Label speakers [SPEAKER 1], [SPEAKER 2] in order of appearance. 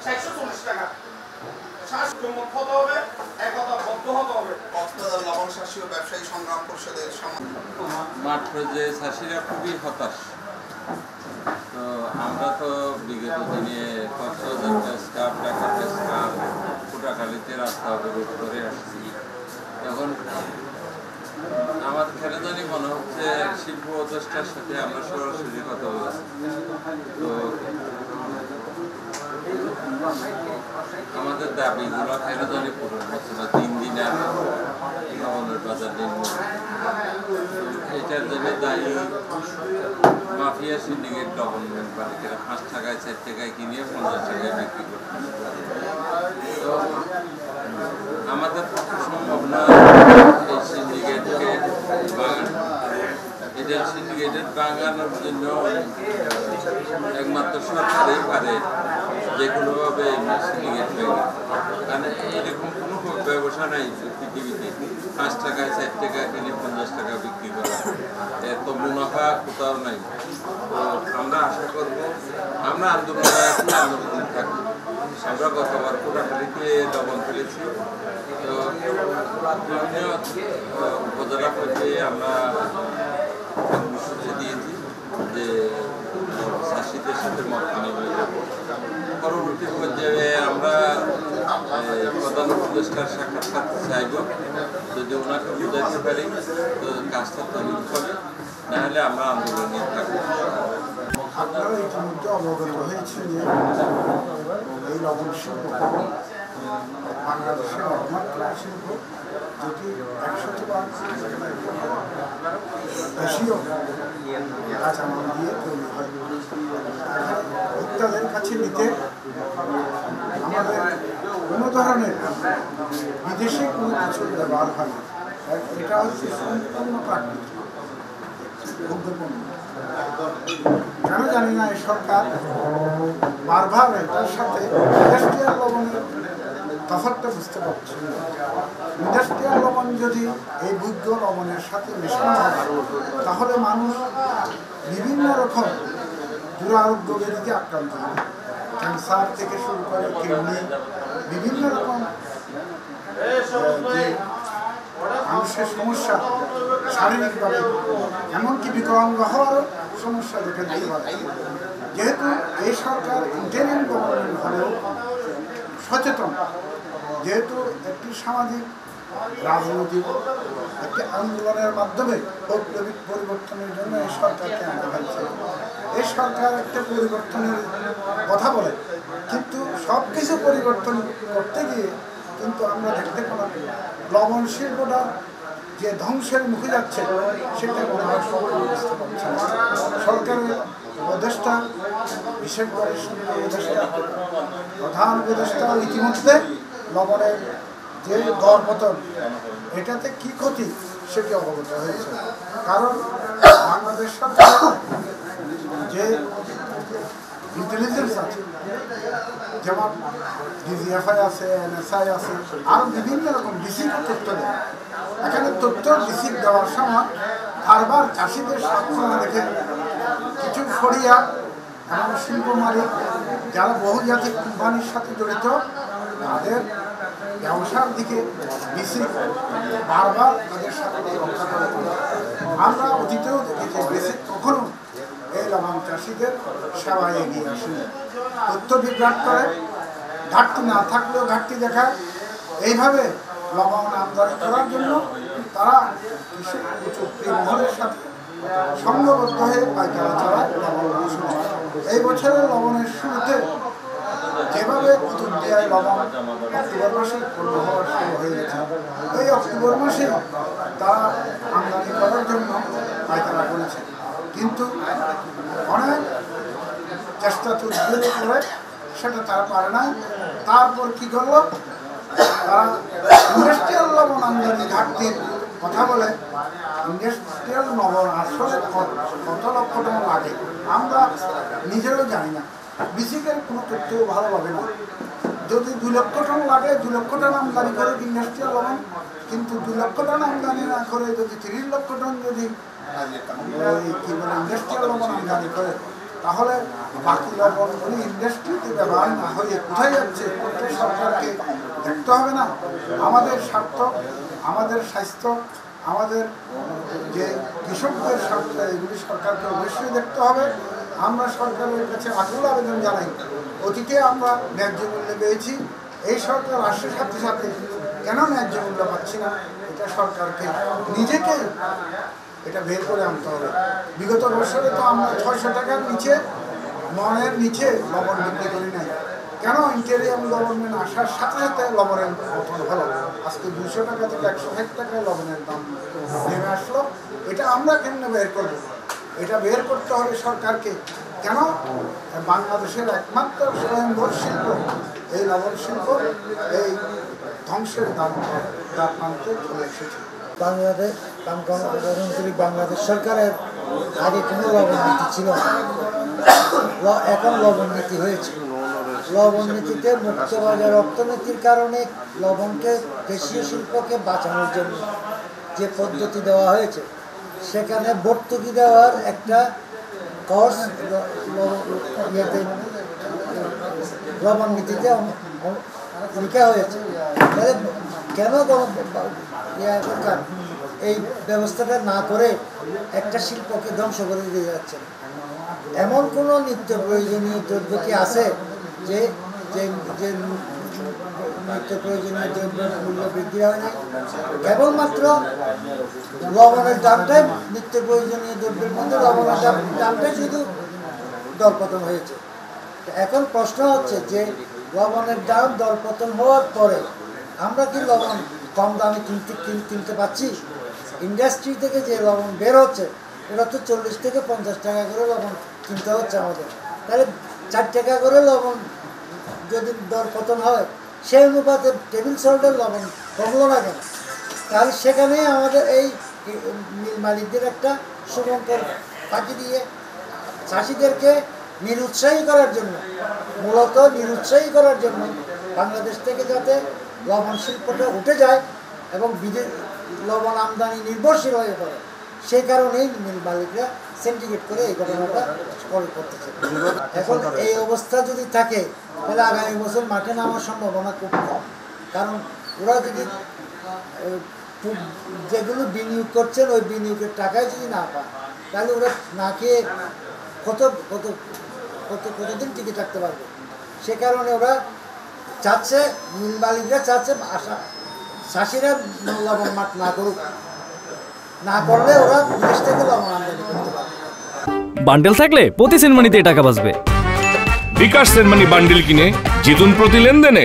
[SPEAKER 1] 440 টাকা শাসমুক্ত হতে হবে, একতা বদ্ধ হতে হবে। কক্সবাজার লবণ চাষী ও ব্যবসায়ী সংগ্রাম পরিষদের
[SPEAKER 2] মাত্র যে চাষিরা খুবই হতাশ। তো আমরা তো বিগত দিনে Cox's Bazar press club, Dhaka press club, কোটাখালীতে রাস্তা অবরোধ করে আসছি। এখন আমার কেন জানি মনে হচ্ছে শিল্প উপদেষ্টার সাথে আমরা সরাসরি কথা বলছি। তো আমাদের দাবিগুলো কেন জানি পূরণ হচ্ছে না। 3 দিন আর লবণের বাজার নিম্ন, এটার জন্য দায়ী মাফিয়া সিন্ডিকেট লবণ মালিকেরা 5 টাকায় 4 টাকায় কিনে 50 টাকায় বিক্রি করতে। তো আমাদের পক্ষে সম্ভব না এই সিন্ডিকেটকে বাগানো। এটা সিন্ডিকেটেড বাগানোর জন্য একমাত্র সরকারই পারে যে কোনোভাবে সিন্ডিকেট বাগান। কারণ এরকম কোনো ব্যবসা নাই পৃথিবীতে 5 টাকায় 4 টাকা কিনে 50 টাকা বিক্রি করা, এত মুনাফা কোথাও নাই। তো আমরা আশা করব আমরা আন্দোলনে থাকবো। আমরা গতবার কোটাখালীতে লবণ ফেলেছি। তো বিভিন্ন উপজেলা পর্যায়ে আমরা কর্মসূচি দিয়েছি যে চাষিদের সাথে মত বিনিময় করব। পরবর্তী পর্যায়ে আমরা প্রধান উপদেষ্টার সাক্ষাৎকার চাইব। যদি ওনাকে বুঝাইতে পারি তো কাজটা তৈরি হবে, নাহলে আমরা আন্দোলনে থাকবো।
[SPEAKER 3] আপনারা ইতিমধ্যে অবগত হয়েছে যে এই লবণ শিল্প বাংলাদেশের একমাত্র শিল্প যেটি 100% দেশীয় কাঁচামাল দিয়ে তৈরি হয়। ভোক্তাদের কাছে নিতে আমাদের কোনো ধরনের বিদেশি কোনো কিছু ব্যবহার হয় না। এটা হচ্ছে সম্পূর্ণ প্রাকৃতিক ভোগ্যপণ্য। কেন জানি না এই সরকার বারবার এটার সাথে ইন্ডাস্ট্রিয়াল লবণের তফাৎটা বুঝতে পারছে। ইন্ডাস্ট্রিয়াল লবণ যদি এই ভোগ্য লবণের সাথে মেশানো হয় তাহলে মানুষ বিভিন্ন রকম দুরারোগ্য ব্যাধিতে আক্রান্ত হবে। ক্যান্সার থেকে শুরু করে কিডনি, বিভিন্ন রকম যে মানুষের সমস্যা শারীরিকভাবে এমনকি বিকলাঙ্গ হওয়ারও সমস্যা দেখা দিতে পারে। যেহেতু এই সরকার ইন্টারিম গভর্নমেন্ট হলেও সচেতন, যেহেতু একটি সামাজিক রাজনৈতিক একটি আন্দোলনের মাধ্যমে বৈপ্লবিক পরিবর্তনের জন্য এই সরকারকে আনা হয়েছে। এই সরকার একটা পরিবর্তনের কথা বলে, কিন্তু সব কিছু পরিবর্তন করতে গিয়ে কিন্তু আমরা দেখতে পেলাম লবণ শিল্পটা যে ধ্বংসের মুখে যাচ্ছে সেটা মনে হয় বুঝতে পারছে না। সরকারের উপদেষ্টা, বিশেষ করে উপদেষ্টা, প্রধান উপদেষ্টা ইতিমধ্যে লবণের যে দরপতন এটাতে কি ক্ষতি সেটি অবগত হয়েছে। কারণ বাংলাদেশ সরকার যে ইন্টেলিজেন্স আছে, যেমন ডিজিএফআই আছে, এনএসআই আছে, আরও বিভিন্ন রকম ডিসিকে তথ্য দেয়। এখানে তথ্য ডিসি দেওয়ার সময় বারবার চাষিদের স্বার্থ না দেখে কিছু ফড়িয়া এবং শিল্প মালিক যারা বহুজাতিক কোম্পানির সাথে জড়িত তাদের ব্যবসার দিকে ডিসি বারবার তাদের সাথে রক্ষা করে। আমরা অতীতেও দেখেছি ডিসি কখনো এই লবণ চাষিদের সেবায় এগিয়ে আসেন। তথ্য বিভ্রাট করে, ঘাটতি না থাকলেও ঘাটতি দেখায়। এইভাবে লবণ আমদানি করার জন্য তারা কিছু মহলের সাথে সংঘবদ্ধ হয়ে পাইকারা চালায় লবণ মৌসুম। এই বছরের লবণের শুরুতে যেভাবে কুতুবদিয়ায় লবণ অক্টোবর মাসে পূর্ণ হওয়ার শুরু হয়ে গেছে, এই অক্টোবর মাসে তারা আমদানি করার জন্য পাইকারা করেছে, কিন্তু অনেক চেষ্টা তুলে করে সেটা তারা পারে না। তারপর কি করলো, তারা ইন্ডাস্ট্রিয়াল লবণ আমদানি ঘাটতির কথা বলে। ইন্ডাস্ট্রিয়াল লবণ আসলে কত লক্ষ টাকা লাগে আমরা নিজেরও জানি না, বিসিকের কোনো তথ্য ভালোভাবে না। যদি 2 লক্ষ টন লাগে, 2 লক্ষ টন আমদানি করে ইন্ডাস্ট্রিয়াল লবণ, কিন্তু 2 লক্ষ টন আমদানি না করে যদি 30 লক্ষ টন যদি কি বলে ইন্ডাস্ট্রিয়াল লবণ আমদানি করে, তাহলে বাকি লবণগুলি ইন্ডাস্ট্রিতে ব্যবহার না হয়ে কোথায় যাচ্ছে এটা সরকারকে দেখতে হবে না? আমাদের স্বার্থ, আমাদের স্বাস্থ্য, আমাদের যে কৃষকদের স্বার্থ, এগুলি সরকারকে অবশ্যই দেখতে হবে। আমরা সরকারের কাছে আকুল আবেদন জানাই, অতীতে আমরা ন্যায্য মূল্য পেয়েছি, এই সরকার আসছে সাথে সাথে কেন ন্যায্য মূল্য পাচ্ছি না? এটা সরকারকে নিজেকে এটা বের করে আনতে হবে। বিগত বছরে তো আমরা 600 টাকার নিচে, মনের নিচে লবণ বিক্রি করি নাই। কেন ইন্টেরিয়াম গভর্নমেন্ট আসার সাথে সাথে লবণের পতন হলো? আজকে 200 টাকা থেকে 160 টাকায় লবণের দাম নেমে আসলো। এটা আমরা কেমনে বের করবো? এটা বের করতে হবে সরকারকে। কেন বাংলাদেশের একমাত্র স্বয়ংভর শিল্প এই লবণ শিল্প এই ধ্বংসের দ্বার প্রান্তে চলে এসেছে।
[SPEAKER 4] বাংলাদেশ সরকারের আগে কোনো লবণ নীতি ছিল না, এখন লবণ নীতি হয়েছে। লবণ নীতিতে মুক্তবাজার অর্থনীতির কারণে লবণকে, দেশীয় শিল্পকে বাঁচানোর জন্য যে পদ্ধতি দেওয়া হয়েছে, সেখানে ভর্তুকি দেওয়ার একটা কোর্স লবণ নীতিতে লিখা হয়েছে। তাহলে কেন এই ব্যবস্থাটা না করে একটা শিল্পকে ধ্বংস করে দিয়ে যাচ্ছে? এমন কোনো নিত্য প্রয়োজনীয় দ্রব্য কি আছে যে নিত্য প্রয়োজনীয় দ্রব্যের মূল্য বৃদ্ধি হয় না? কেবলমাত্র লবণের দামটাই, নিত্য প্রয়োজনীয় দ্রব্যের মধ্যে লবণের দামটাই শুধু দরপতন হয়েছে। এখন প্রশ্ন হচ্ছে যে লবণের দাম দরপতন হওয়ার পরে আমরা কি লবণ কম দামে কিনতে পাচ্ছি? ইন্ডাস্ট্রি থেকে যে লবণ বের হচ্ছে ওটা তো 40 থেকে 50 টাকা করে লবণ কিনতে হচ্ছে আমাদের। তাহলে 4 টাকা করে লবণ যদি দরপতন হয়, সেই অনুপাতে টেবিল সল্টের লবণ কমলো না কেন? তাহলে সেখানেই আমাদের এই মিল মালিকদের একটা শুভঙ্কর ফাঁকি দিয়ে চাষিদেরকে নিরুৎসাহী করার জন্য, মূলত নিরুৎসাহী করার জন্য বাংলাদেশ থেকে যাতে লবণ শিল্পটা উঠে যায় এবং লবণ আমদানি নির্ভরশীল হয়ে পড়ে, সেই কারণেই মিল মালিকরা সিন্ডিকেট করে এই ঘটনাটা করতেছে। এখন এই অবস্থা যদি থাকে তাহলে আগামী বছর মাঠে নামার সম্ভাবনা খুব কম। কারণ ওরা যদি যেগুলো বিনিয়োগ করছেন ওই বিনিয়োগের টাকায় যদি না পায়, তাহলে ওরা না খেয়ে কতদিন টিকে থাকতে পারবে? সে কারণে ওরা চাচ্ছে, মিল মালিকরা চাচ্ছে চাষিরা লবণ মাঠ না করুক, না করলে ওরা বিদেশ থেকে লবণ আমদানি করতে পারবে।
[SPEAKER 5] বান্ডেল থাকলে প্রতি সেনমানিতে টাকা বাঁচবে।
[SPEAKER 6] বিকাশ সেনমানি বান্ডেল কিনে জিতুন প্রতি লেনদেনে।